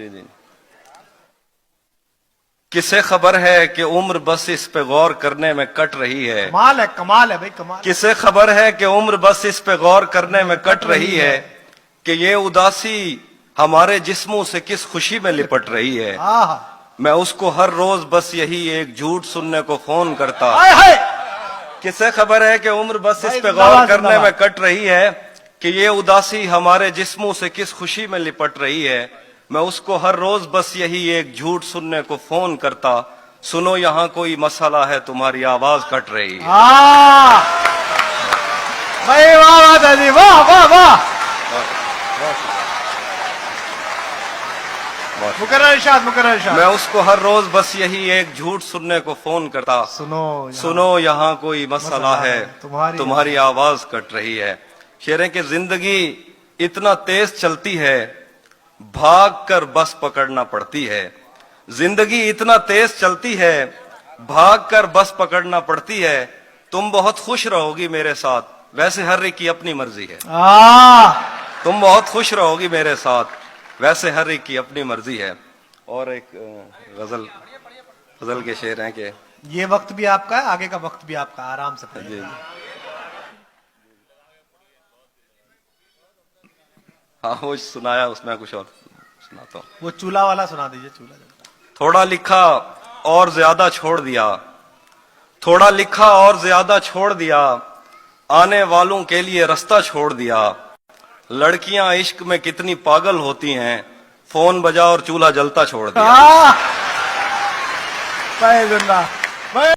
جی کسے خبر ہے کہ عمر بس اس پہ غور کرنے میں کٹ رہی ہے. کمال ہے بھائی کمال. کسے خبر ہے کہ عمر بس اس پہ غور کرنے میں کٹ رہی ہے کہ یہ اداسی ہمارے جسموں سے کس خوشی میں لپٹ رہی ہے. میں اس کو ہر روز بس یہی ایک جھوٹ سننے کو فون کرتا. کسے خبر ہے کہ عمر بس اس پہ غور کرنے میں کٹ رہی ہے کہ یہ اداسی ہمارے جسموں سے کس خوشی میں لپٹ رہی ہے. میں اس کو ہر روز بس یہی ایک جھوٹ سننے کو فون کرتا. سنو یہاں کوئی مسئلہ ہے تمہاری آواز کٹ رہی ہے. بھائی واہ دادی واہ واہ واہ. مقرر ارشاد مقرر ارشاد. میں اس کو ہر روز بس یہی ایک جھوٹ سننے کو فون کرتا. سنو یہاں کوئی مسئلہ ہے تمہاری آواز کٹ رہی ہے. شعر ہے کہ زندگی اتنا تیز چلتی ہے بھاگ کر بس پکڑنا پڑتی ہے. زندگی اتنا تیز چلتی ہے بھاگ کر بس پکڑنا پڑتی ہے. تم بہت خوش رہو گی میرے ساتھ ویسے ہر ایک کی اپنی مرضی ہے. تم بہت خوش رہو گی میرے ساتھ ویسے ہر ایک کی اپنی مرضی ہے. اور ایک غزل کے شعر ہیں کہ یہ وقت بھی آپ کا ہے آگے کا وقت بھی آپ کا. آرام سے پڑھیے. ہاں وہ سنایا اس میں کچھ اور سناتا ہوں. وہ چولہا والا سنا دیجئے. چولہا تھوڑا لکھا اور زیادہ چھوڑ دیا. تھوڑا لکھا اور زیادہ چھوڑ دیا. آنے والوں کے لیے رستہ چھوڑ دیا. لڑکیاں عشق میں کتنی پاگل ہوتی ہیں فون بجا اور چولہا جلتا چھوڑ دیا.